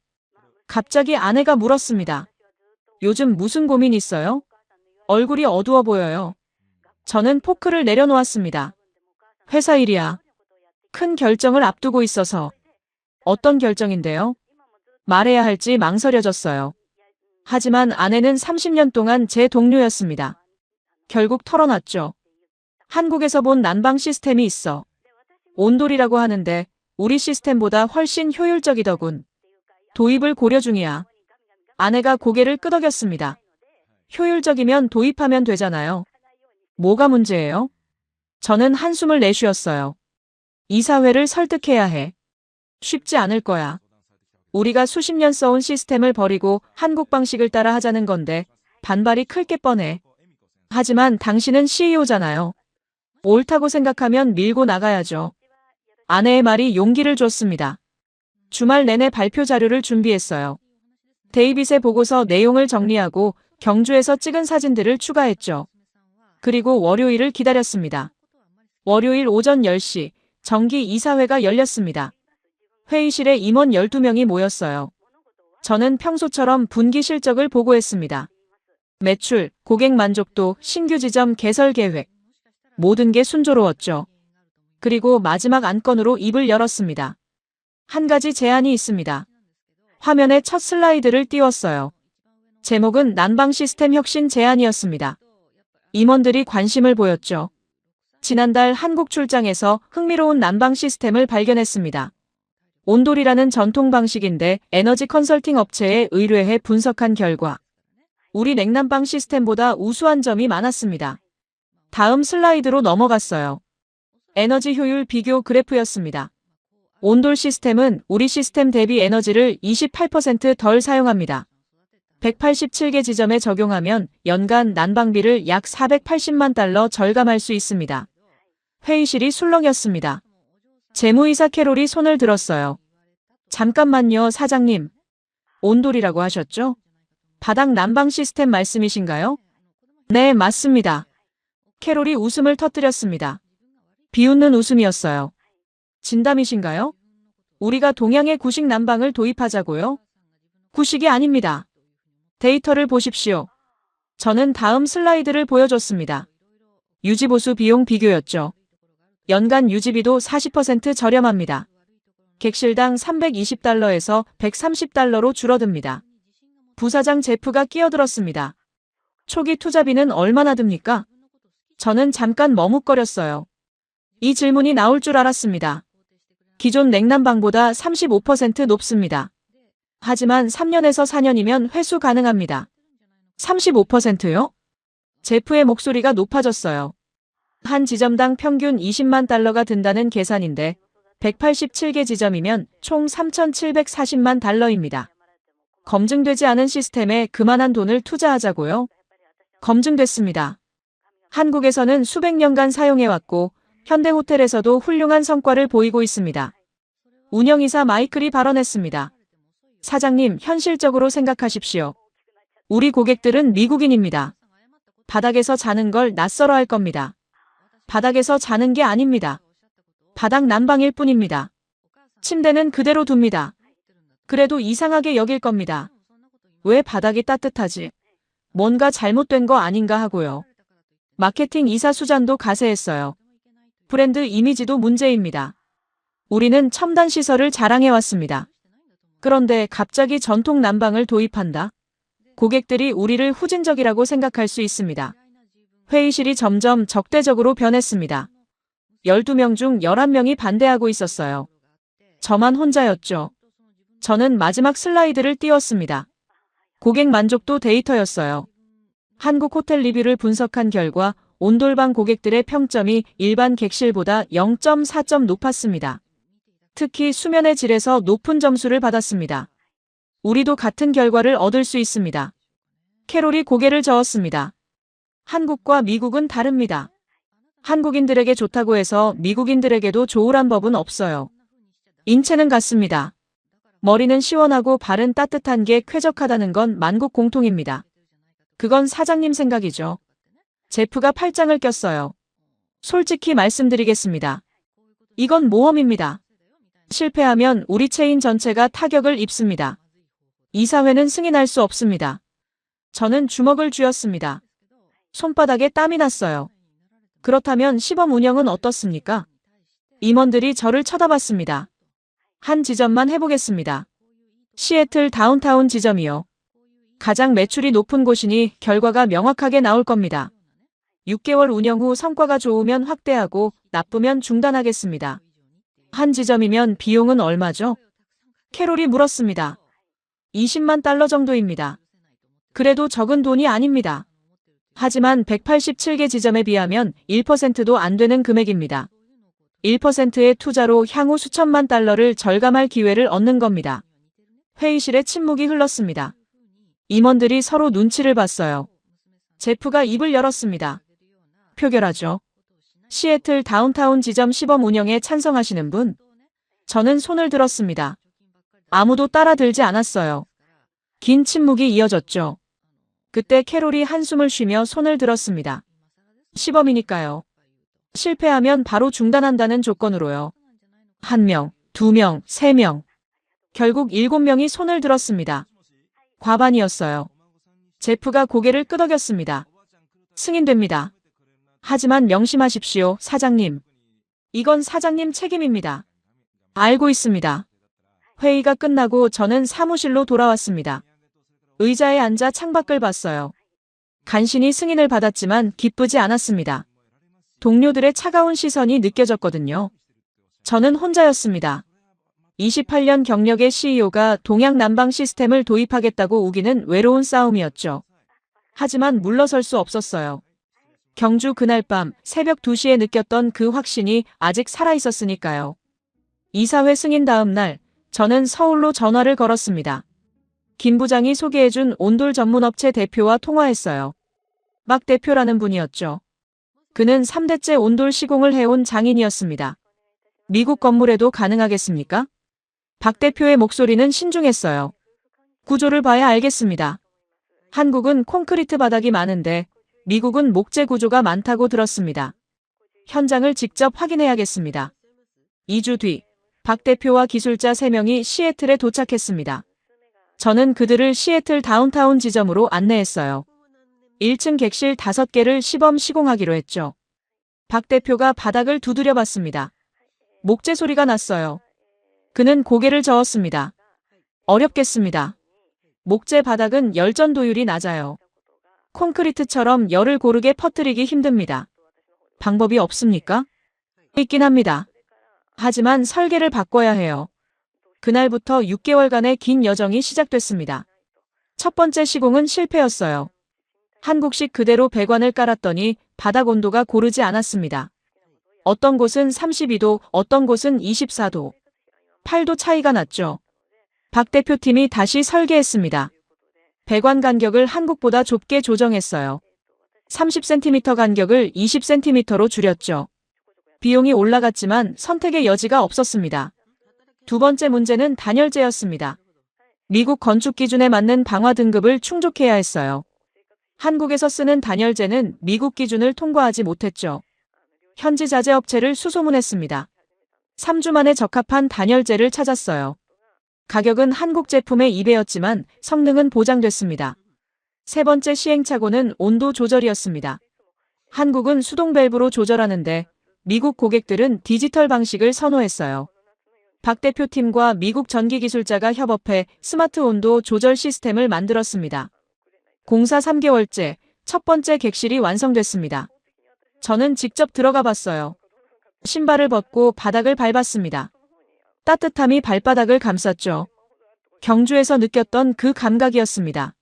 갑자기 아내가 물었습니다. 요즘 무슨 고민 있어요? 얼굴이 어두워 보여요. 저는 포크를 내려놓았습니다. 회사 일이야. 큰 결정을 앞두고 있어서. 어떤 결정인데요? 말해야 할지 망설여졌어요. 하지만 아내는 30년 동안 제 동료였습니다. 결국 털어놨죠. 한국에서 본 난방 시스템이 있어. 온돌이라고 하는데 우리 시스템보다 훨씬 효율적이더군. 도입을 고려 중이야. 아내가 고개를 끄덕였습니다. 효율적이면 도입하면 되잖아요. 뭐가 문제예요? 저는 한숨을 내쉬었어요. 이사회를 설득해야 해. 쉽지 않을 거야. 우리가 수십 년 써온 시스템을 버리고 한국 방식을 따라 하자는 건데 반발이 클 게 뻔해. 하지만 당신은 CEO잖아요. 옳다고 생각하면 밀고 나가야죠. 아내의 말이 용기를 줬습니다. 주말 내내 발표 자료를 준비했어요. 데이빗의 보고서 내용을 정리하고 경주에서 찍은 사진들을 추가했죠. 그리고 월요일을 기다렸습니다. 월요일 오전 10시 정기 이사회가 열렸습니다. 회의실에 임원 12명이 모였어요. 저는 평소처럼 분기 실적을 보고했습니다. 매출, 고객 만족도, 신규 지점 개설 계획. 모든 게 순조로웠죠. 그리고 마지막 안건으로 입을 열었습니다. 한 가지 제안이 있습니다. 화면에 첫 슬라이드를 띄웠어요. 제목은 난방 시스템 혁신 제안이었습니다. 임원들이 관심을 보였죠. 지난달 한국 출장에서 흥미로운 난방 시스템을 발견했습니다. 온돌이라는 전통 방식인데 에너지 컨설팅 업체에 의뢰해 분석한 결과 우리 냉난방 시스템보다 우수한 점이 많았습니다. 다음 슬라이드로 넘어갔어요. 에너지 효율 비교 그래프였습니다. 온돌 시스템은 우리 시스템 대비 에너지를 28% 덜 사용합니다. 187개 지점에 적용하면 연간 난방비를 약 480만 달러 절감할 수 있습니다. 회의실이 술렁였습니다. 재무이사 캐롤이 손을 들었어요. 잠깐만요, 사장님. 온돌이라고 하셨죠? 바닥 난방 시스템 말씀이신가요? 네, 맞습니다. 캐롤이 웃음을 터뜨렸습니다. 비웃는 웃음이었어요. 진담이신가요? 우리가 동양의 구식 난방을 도입하자고요? 구식이 아닙니다. 데이터를 보십시오. 저는 다음 슬라이드를 보여줬습니다. 유지보수 비용 비교였죠. 연간 유지비도 40% 저렴합니다. 객실당 320달러에서 130달러로 줄어듭니다. 부사장 제프가 끼어들었습니다. 초기 투자비는 얼마나 듭니까? 저는 잠깐 머뭇거렸어요. 이 질문이 나올 줄 알았습니다. 기존 냉난방보다 35% 높습니다. 하지만 3년에서 4년이면 회수 가능합니다. 35%요? 제프의 목소리가 높아졌어요. 한 지점당 평균 20만 달러가 든다는 계산인데 187개 지점이면 총 3,740만 달러입니다. 검증되지 않은 시스템에 그만한 돈을 투자하자고요? 검증됐습니다. 한국에서는 수백 년간 사용해왔고 현대호텔에서도 훌륭한 성과를 보이고 있습니다. 운영이사 마이클이 발언했습니다. 사장님, 현실적으로 생각하십시오. 우리 고객들은 미국인입니다. 바닥에서 자는 걸 낯설어 할 겁니다. 바닥에서 자는 게 아닙니다. 바닥 난방일 뿐입니다. 침대는 그대로 둡니다. 그래도 이상하게 여길 겁니다. 왜 바닥이 따뜻하지? 뭔가 잘못된 거 아닌가 하고요. 마케팅 이사 수잔도 가세했어요. 브랜드 이미지도 문제입니다. 우리는 첨단 시설을 자랑해왔습니다. 그런데 갑자기 전통 난방을 도입한다? 고객들이 우리를 후진적이라고 생각할 수 있습니다. 회의실이 점점 적대적으로 변했습니다. 12명 중 11명이 반대하고 있었어요. 저만 혼자였죠. 저는 마지막 슬라이드를 띄웠습니다. 고객 만족도 데이터였어요. 한국 호텔 리뷰를 분석한 결과 온돌방 고객들의 평점이 일반 객실보다 0.4점 높았습니다. 특히 수면의 질에서 높은 점수를 받았습니다. 우리도 같은 결과를 얻을 수 있습니다. 캐롤이 고개를 저었습니다. 한국과 미국은 다릅니다. 한국인들에게 좋다고 해서 미국인들에게도 좋으란 법은 없어요. 인체는 같습니다. 머리는 시원하고 발은 따뜻한 게 쾌적하다는 건 만국 공통입니다. 그건 사장님 생각이죠. 제프가 팔짱을 꼈어요. 솔직히 말씀드리겠습니다. 이건 모험입니다. 실패하면 우리 체인 전체가 타격을 입습니다. 이사회는 승인할 수 없습니다. 저는 주먹을 쥐었습니다. 손바닥에 땀이 났어요. 그렇다면 시범 운영은 어떻습니까? 임원들이 저를 쳐다봤습니다. 한 지점만 해보겠습니다. 시애틀 다운타운 지점이요. 가장 매출이 높은 곳이니 결과가 명확하게 나올 겁니다. 6개월 운영 후 성과가 좋으면 확대하고 나쁘면 중단하겠습니다. 한 지점이면 비용은 얼마죠? 캐롤이 물었습니다. 20만 달러 정도입니다. 그래도 적은 돈이 아닙니다. 하지만 187개 지점에 비하면 1%도 안 되는 금액입니다. 1%의 투자로 향후 수천만 달러를 절감할 기회를 얻는 겁니다. 회의실에 침묵이 흘렀습니다. 임원들이 서로 눈치를 봤어요. 제프가 입을 열었습니다. 표결하죠. 시애틀 다운타운 지점 시범 운영에 찬성하시는 분? 저는 손을 들었습니다. 아무도 따라들지 않았어요. 긴 침묵이 이어졌죠. 그때 캐롤이 한숨을 쉬며 손을 들었습니다. 시범이니까요. 실패하면 바로 중단한다는 조건으로요. 1명, 2명, 3명. 결국 7명이 손을 들었습니다. 과반이었어요. 제프가 고개를 끄덕였습니다. 승인됩니다. 하지만 명심하십시오, 사장님. 이건 사장님 책임입니다. 알고 있습니다. 회의가 끝나고 저는 사무실로 돌아왔습니다. 의자에 앉아 창밖을 봤어요. 간신히 승인을 받았지만 기쁘지 않았습니다. 동료들의 차가운 시선이 느껴졌거든요. 저는 혼자였습니다. 28년 경력의 CEO가 동양난방 시스템을 도입하겠다고 우기는 외로운 싸움이었죠. 하지만 물러설 수 없었어요. 경주 그날 밤 새벽 2시에 느꼈던 그 확신이 아직 살아있었으니까요. 이사회 승인 다음 날 저는 서울로 전화를 걸었습니다. 김 부장이 소개해준 온돌 전문업체 대표와 통화했어요. 막 대표라는 분이었죠. 그는 3대째 온돌 시공을 해온 장인이었습니다. 미국 건물에도 가능하겠습니까? 박 대표의 목소리는 신중했어요. 구조를 봐야 알겠습니다. 한국은 콘크리트 바닥이 많은데 미국은 목재 구조가 많다고 들었습니다. 현장을 직접 확인해야겠습니다. 2주 뒤, 박 대표와 기술자 3명이 시애틀에 도착했습니다. 저는 그들을 시애틀 다운타운 지점으로 안내했어요. 1층 객실 5개를 시범 시공하기로 했죠. 박 대표가 바닥을 두드려 봤습니다. 목재 소리가 났어요. 그는 고개를 저었습니다. 어렵겠습니다. 목재 바닥은 열전 도율이 낮아요. 콘크리트처럼 열을 고르게 퍼뜨리기 힘듭니다. 방법이 없습니까? 있긴 합니다. 하지만 설계를 바꿔야 해요. 그날부터 6개월간의 긴 여정이 시작됐습니다. 첫 번째 시공은 실패였어요. 한국식 그대로 배관을 깔았더니 바닥 온도가 고르지 않았습니다. 어떤 곳은 32도, 어떤 곳은 24도. 8도 차이가 났죠. 박 대표팀이 다시 설계했습니다. 배관 간격을 한국보다 좁게 조정했어요. 30cm 간격을 20cm로 줄였죠. 비용이 올라갔지만 선택의 여지가 없었습니다. 두 번째 문제는 단열재였습니다. 미국 건축 기준에 맞는 방화 등급을 충족해야 했어요. 한국에서 쓰는 단열재는 미국 기준을 통과하지 못했죠. 현지 자재 업체를 수소문했습니다. 3주 만에 적합한 단열재를 찾았어요. 가격은 한국 제품의 2배였지만 성능은 보장됐습니다. 세 번째 시행착오는 온도 조절이었습니다. 한국은 수동 밸브로 조절하는데 미국 고객들은 디지털 방식을 선호했어요. 박 대표팀과 미국 전기기술자가 협업해 스마트 온도 조절 시스템을 만들었습니다. 공사 3개월째 첫 번째 객실이 완성됐습니다. 저는 직접 들어가 봤어요. 신발을 벗고 바닥을 밟았습니다. 따뜻함이 발바닥을 감쌌죠. 경주에서 느꼈던 그 감각이었습니다.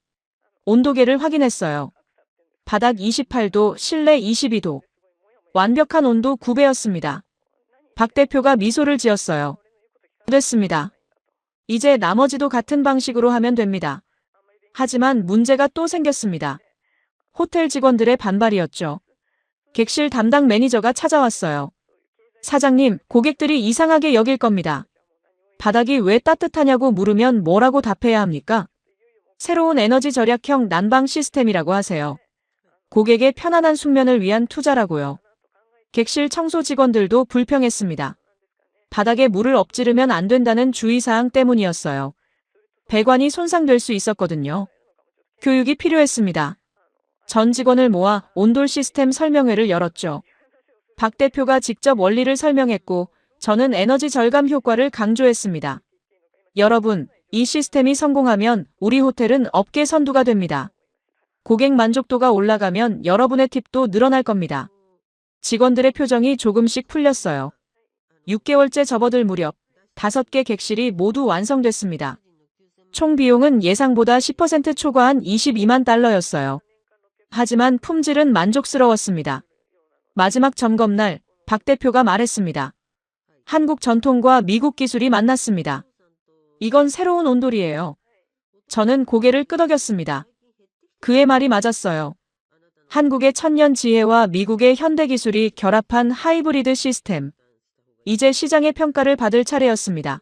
온도계를 확인했어요. 바닥 28도, 실내 22도. 완벽한 온도 9배였습니다. 박 대표가 미소를 지었어요. 됐습니다. 이제 나머지도 같은 방식으로 하면 됩니다. 하지만 문제가 또 생겼습니다. 호텔 직원들의 반발이었죠. 객실 담당 매니저가 찾아왔어요. 사장님, 고객들이 이상하게 여길 겁니다. 바닥이 왜 따뜻하냐고 물으면 뭐라고 답해야 합니까? 새로운 에너지 절약형 난방 시스템이라고 하세요. 고객의 편안한 숙면을 위한 투자라고요. 객실 청소 직원들도 불평했습니다. 바닥에 물을 엎지르면 안 된다는 주의사항 때문이었어요. 배관이 손상될 수 있었거든요. 교육이 필요했습니다. 전 직원을 모아 온돌 시스템 설명회를 열었죠. 박 대표가 직접 원리를 설명했고 저는 에너지 절감 효과를 강조했습니다. 여러분, 이 시스템이 성공하면 우리 호텔은 업계 선두가 됩니다. 고객 만족도가 올라가면 여러분의 팁도 늘어날 겁니다. 직원들의 표정이 조금씩 풀렸어요. 6개월째 접어들 무렵 5개 객실이 모두 완성됐습니다. 총 비용은 예상보다 10% 초과한 22만 달러였어요. 하지만 품질은 만족스러웠습니다. 마지막 점검 날 박 대표가 말했습니다. 한국 전통과 미국 기술이 만났습니다. 이건 새로운 온돌이에요. 저는 고개를 끄덕였습니다. 그의 말이 맞았어요. 한국의 천년 지혜와 미국의 현대 기술이 결합한 하이브리드 시스템. 이제 시장의 평가를 받을 차례였습니다.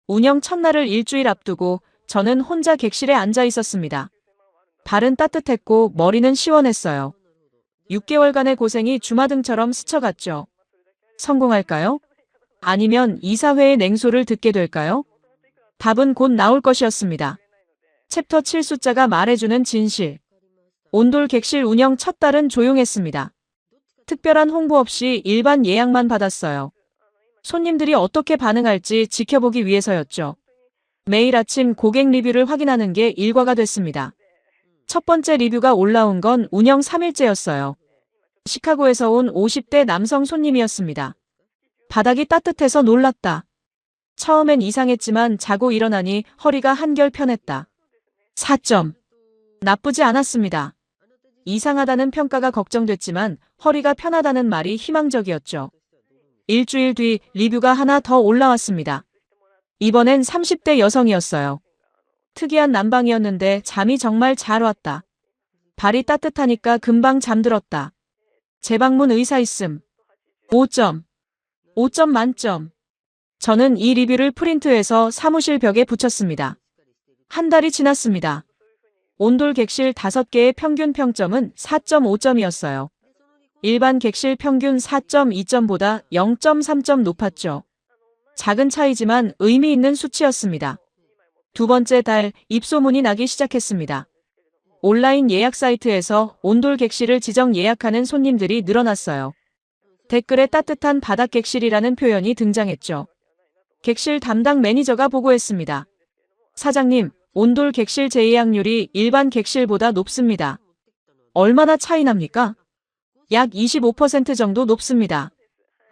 운영 첫날을 일주일 앞두고 저는 혼자 객실에 앉아 있었습니다. 발은 따뜻했고 머리는 시원했어요. 6개월간의 고생이 주마등처럼 스쳐갔죠. 성공할까요? 아니면 이사회의 냉소를 듣게 될까요? 답은 곧 나올 것이었습니다. 챕터 7 숫자가 말해주는 진실. 온돌 객실 운영 첫 달은 조용했습니다. 특별한 홍보 없이 일반 예약만 받았어요. 손님들이 어떻게 반응할지 지켜보기 위해서였죠. 매일 아침 고객 리뷰를 확인하는 게 일과가 됐습니다. 첫 번째 리뷰가 올라온 건 운영 3일째였어요. 시카고에서 온 50대 남성 손님이었습니다. 바닥이 따뜻해서 놀랐다. 처음엔 이상했지만 자고 일어나니 허리가 한결 편했다. 4점. 나쁘지 않았습니다. 이상하다는 평가가 걱정됐지만 허리가 편하다는 말이 희망적이었죠. 일주일 뒤 리뷰가 하나 더 올라왔습니다. 이번엔 30대 여성이었어요. 특이한 난방이었는데 잠이 정말 잘 왔다. 발이 따뜻하니까 금방 잠들었다. 재방문 의사 있음. 5점. 5점 만점. 저는 이 리뷰를 프린트해서 사무실 벽에 붙였습니다. 한 달이 지났습니다. 온돌 객실 5개의 평균 평점은 4.5점이었어요. 일반 객실 평균 4.2점보다 0.3점 높았죠. 작은 차이지만 의미 있는 수치였습니다. 두 번째 달 입소문이 나기 시작했습니다. 온라인 예약 사이트에서 온돌 객실을 지정 예약하는 손님들이 늘어났어요. 댓글에 따뜻한 바닥 객실이라는 표현이 등장했죠. 객실 담당 매니저가 보고했습니다. 사장님, 온돌 객실 재예약률이 일반 객실보다 높습니다. 얼마나 차이 납니까? 약 25% 정도 높습니다.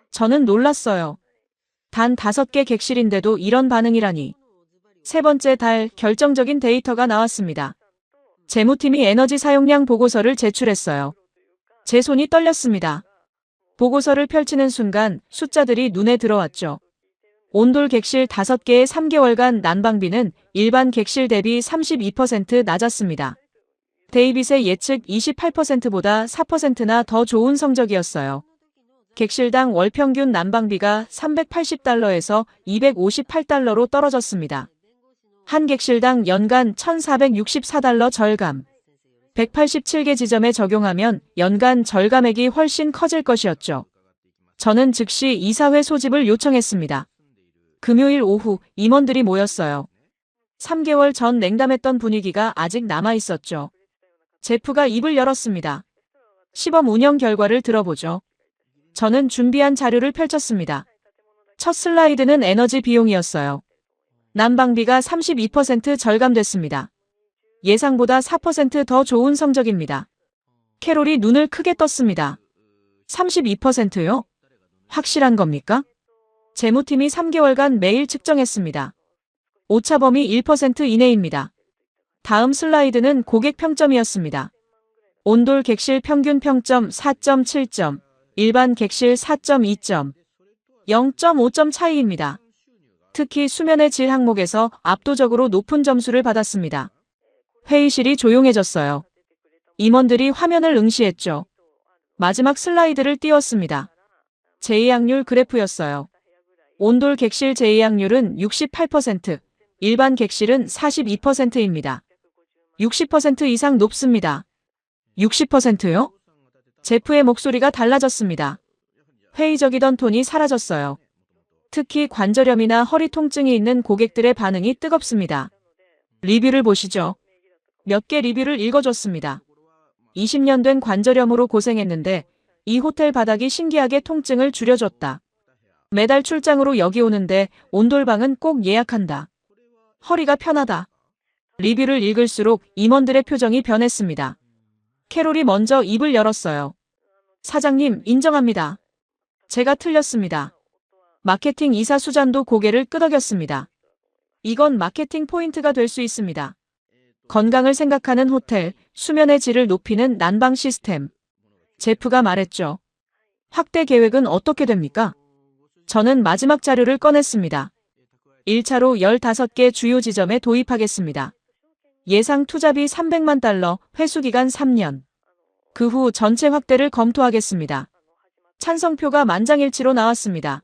저는 놀랐어요. 단 5개 객실인데도 이런 반응이라니. 세 번째 달 결정적인 데이터가 나왔습니다. 재무팀이 에너지 사용량 보고서를 제출했어요. 제 손이 떨렸습니다. 보고서를 펼치는 순간 숫자들이 눈에 들어왔죠. 온돌 객실 5개의 3개월간 난방비는 일반 객실 대비 32% 낮았습니다. 데이빗의 예측 28%보다 4%나 더 좋은 성적이었어요. 객실당 월 평균 난방비가 380달러에서 258달러로 떨어졌습니다. 한 객실당 연간 1,464달러 절감. 187개 지점에 적용하면 연간 절감액이 훨씬 커질 것이었죠. 저는 즉시 이사회 소집을 요청했습니다. 금요일 오후 임원들이 모였어요. 3개월 전 냉담했던 분위기가 아직 남아있었죠. 제프가 입을 열었습니다. 시범 운영 결과를 들어보죠. 저는 준비한 자료를 펼쳤습니다. 첫 슬라이드는 에너지 비용이었어요. 난방비가 32% 절감됐습니다. 예상보다 4% 더 좋은 성적입니다. 캐롤이 눈을 크게 떴습니다. 32%요? 확실한 겁니까? 재무팀이 3개월간 매일 측정했습니다. 오차범위 1% 이내입니다. 다음 슬라이드는 고객 평점이었습니다. 온돌 객실 평균 평점 4.7점, 일반 객실 4.2점, 0.5점 차이입니다. 특히 수면의 질 항목에서 압도적으로 높은 점수를 받았습니다. 회의실이 조용해졌어요. 임원들이 화면을 응시했죠. 마지막 슬라이드를 띄웠습니다. 재예약률 그래프였어요. 온돌 객실 재예약률은 68%, 일반 객실은 42%입니다. 60% 이상 높습니다. 60%요? 제프의 목소리가 달라졌습니다. 회의적이던 톤이 사라졌어요. 특히 관절염이나 허리 통증이 있는 고객들의 반응이 뜨겁습니다. 리뷰를 보시죠. 몇 개 리뷰를 읽어줬습니다. 20년 된 관절염으로 고생했는데 이 호텔 바닥이 신기하게 통증을 줄여줬다. 매달 출장으로 여기 오는데 온돌방은 꼭 예약한다. 허리가 편하다. 리뷰를 읽을수록 임원들의 표정이 변했습니다. 캐롤이 먼저 입을 열었어요. 사장님, 인정합니다. 제가 틀렸습니다. 마케팅 이사 수잔도 고개를 끄덕였습니다. 이건 마케팅 포인트가 될 수 있습니다. 건강을 생각하는 호텔, 수면의 질을 높이는 난방 시스템. 제프가 말했죠. 확대 계획은 어떻게 됩니까? 저는 마지막 자료를 꺼냈습니다. 1차로 15개 주요 지점에 도입하겠습니다. 예상 투자비 300만 달러, 회수기간 3년. 그 후 전체 확대를 검토하겠습니다. 찬성표가 만장일치로 나왔습니다.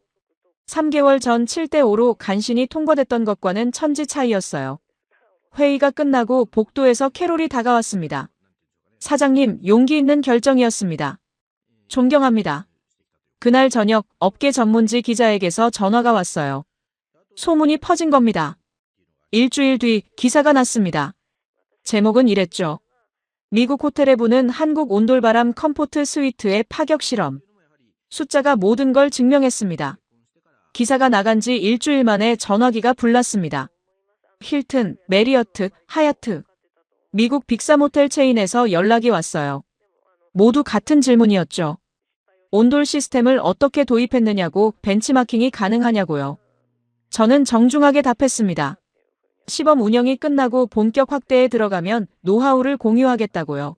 3개월 전 7대5로 간신히 통과됐던 것과는 천지 차이였어요. 회의가 끝나고 복도에서 캐롤이 다가왔습니다. 사장님, 용기 있는 결정이었습니다. 존경합니다. 그날 저녁 업계 전문지 기자에게서 전화가 왔어요. 소문이 퍼진 겁니다. 일주일 뒤 기사가 났습니다. 제목은 이랬죠. 미국 호텔에 부는 한국 온돌바람 컴포트 스위트의 파격 실험. 숫자가 모든 걸 증명했습니다. 기사가 나간 지 일주일 만에 전화기가 불났습니다. 힐튼, 메리어트, 하얏트. 미국 빅3 호텔 체인에서 연락이 왔어요. 모두 같은 질문이었죠. 온돌 시스템을 어떻게 도입했느냐고, 벤치마킹이 가능하냐고요. 저는 정중하게 답했습니다. 시범 운영이 끝나고 본격 확대에 들어가면 노하우를 공유하겠다고요.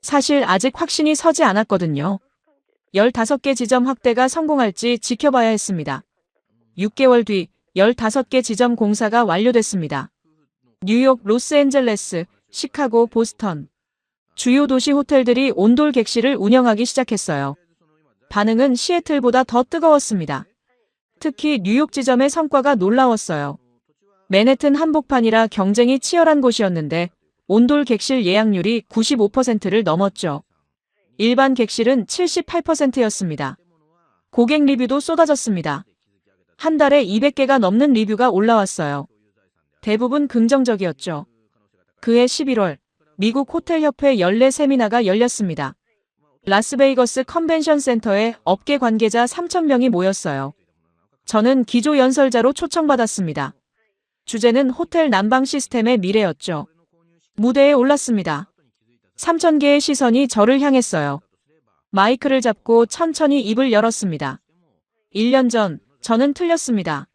사실 아직 확신이 서지 않았거든요. 15개 지점 확대가 성공할지 지켜봐야 했습니다. 6개월 뒤 15개 지점 공사가 완료됐습니다. 뉴욕, 로스앤젤레스, 시카고, 보스턴. 주요 도시 호텔들이 온돌 객실을 운영하기 시작했어요. 반응은 시애틀보다 더 뜨거웠습니다. 특히 뉴욕 지점의 성과가 놀라웠어요. 맨해튼 한복판이라 경쟁이 치열한 곳이었는데 온돌 객실 예약률이 95%를 넘었죠. 일반 객실은 78%였습니다. 고객 리뷰도 쏟아졌습니다. 한 달에 200개가 넘는 리뷰가 올라왔어요. 대부분 긍정적이었죠. 그해 11월, 미국 호텔협회 연례 세미나가 열렸습니다. 라스베이거스 컨벤션 센터에 업계 관계자 3,000명이 모였어요. 저는 기조 연설자로 초청받았습니다. 주제는 호텔 난방 시스템의 미래였죠. 무대에 올랐습니다. 3,000개의 시선이 저를 향했어요. 마이크를 잡고 천천히 입을 열었습니다. 1년 전, 저는 틀렸습니다.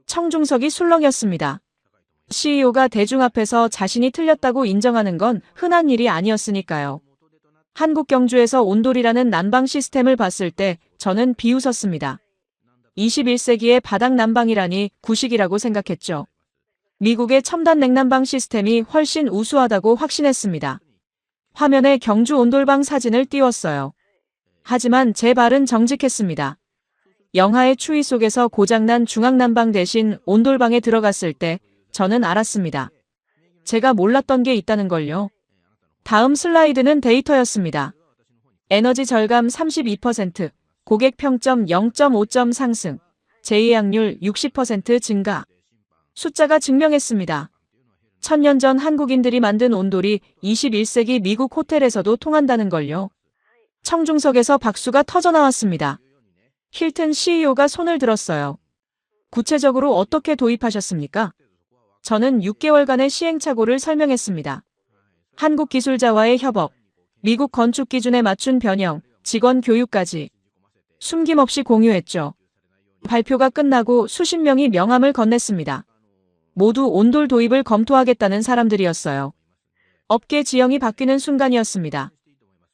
청중석이 술렁였습니다. CEO가 대중 앞에서 자신이 틀렸다고 인정하는 건 흔한 일이 아니었으니까요. 한국 경주에서 온돌이라는 난방 시스템을 봤을 때 저는 비웃었습니다. 21세기의 바닥 난방이라니 구식이라고 생각했죠. 미국의 첨단 냉난방 시스템이 훨씬 우수하다고 확신했습니다. 화면에 경주 온돌방 사진을 띄웠어요. 하지만 제 발은 정직했습니다. 영하의 추위 속에서 고장난 중앙난방 대신 온돌방에 들어갔을 때 저는 알았습니다. 제가 몰랐던 게 있다는 걸요. 다음 슬라이드는 데이터였습니다. 에너지 절감 32%, 고객 평점 0.5점 상승, 재예약률 60% 증가. 숫자가 증명했습니다. 1000년 전 한국인들이 만든 온돌이 21세기 미국 호텔에서도 통한다는 걸요. 청중석에서 박수가 터져나왔습니다. 힐튼 CEO가 손을 들었어요. 구체적으로 어떻게 도입하셨습니까? 저는 6개월간의 시행착오를 설명했습니다. 한국 기술자와의 협업, 미국 건축 기준에 맞춘 변형, 직원 교육까지 숨김없이 공유했죠. 발표가 끝나고 수십 명이 명함을 건넸습니다. 모두 온돌 도입을 검토하겠다는 사람들이었어요. 업계 지형이 바뀌는 순간이었습니다.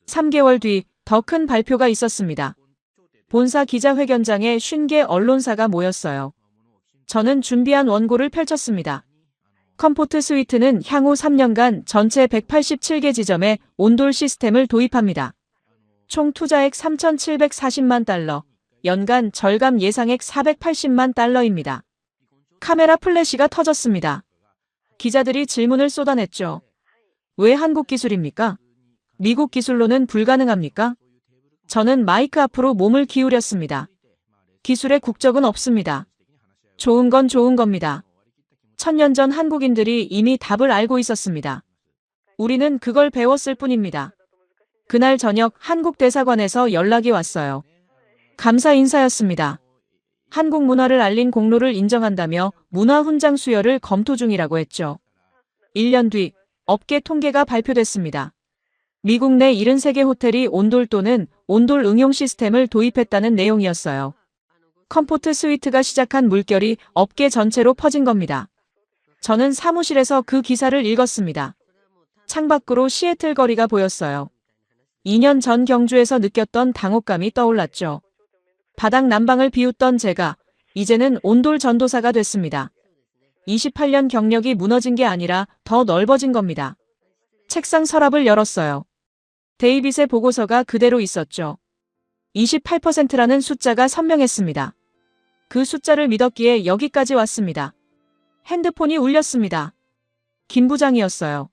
3개월 뒤 더 큰 발표가 있었습니다. 본사 기자회견장에 50개 언론사가 모였어요. 저는 준비한 원고를 펼쳤습니다. 컴포트 스위트는 향후 3년간 전체 187개 지점에 온돌 시스템을 도입합니다. 총 투자액 3,740만 달러, 연간 절감 예상액 480만 달러입니다. 카메라 플래시가 터졌습니다. 기자들이 질문을 쏟아냈죠. 왜 한국 기술입니까? 미국 기술로는 불가능합니까? 저는 마이크 앞으로 몸을 기울였습니다. 기술의 국적은 없습니다. 좋은 건 좋은 겁니다. 1000년 전 한국인들이 이미 답을 알고 있었습니다. 우리는 그걸 배웠을 뿐입니다. 그날 저녁 한국 대사관에서 연락이 왔어요. 감사 인사였습니다. 한국 문화를 알린 공로를 인정한다며 문화훈장 수여를 검토 중이라고 했죠. 1년 뒤 업계 통계가 발표됐습니다. 미국 내 73개 호텔이 온돌 또는 온돌 응용 시스템을 도입했다는 내용이었어요. 컴포트 스위트가 시작한 물결이 업계 전체로 퍼진 겁니다. 저는 사무실에서 그 기사를 읽었습니다. 창밖으로 시애틀 거리가 보였어요. 2년 전 경주에서 느꼈던 당혹감이 떠올랐죠. 바닥 난방을 비웃던 제가 이제는 온돌 전도사가 됐습니다. 28년 경력이 무너진 게 아니라 더 넓어진 겁니다. 책상 서랍을 열었어요. 데이빗의 보고서가 그대로 있었죠. 28%라는 숫자가 선명했습니다. 그 숫자를 믿었기에 여기까지 왔습니다. 핸드폰이 울렸습니다. 김 부장이었어요.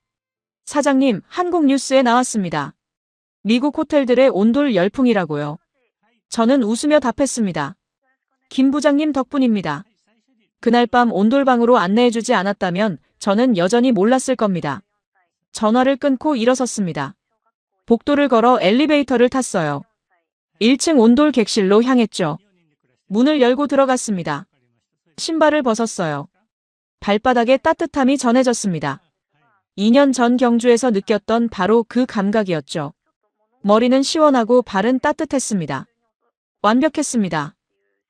사장님, 한국 뉴스에 나왔습니다. 미국 호텔들의 온돌 열풍이라고요. 저는 웃으며 답했습니다. 김 부장님 덕분입니다. 그날 밤 온돌방으로 안내해주지 않았다면 저는 여전히 몰랐을 겁니다. 전화를 끊고 일어섰습니다. 복도를 걸어 엘리베이터를 탔어요. 1층 온돌 객실로 향했죠. 문을 열고 들어갔습니다. 신발을 벗었어요. 발바닥에 따뜻함이 전해졌습니다. 2년 전 경주에서 느꼈던 바로 그 감각이었죠. 머리는 시원하고 발은 따뜻했습니다. 완벽했습니다.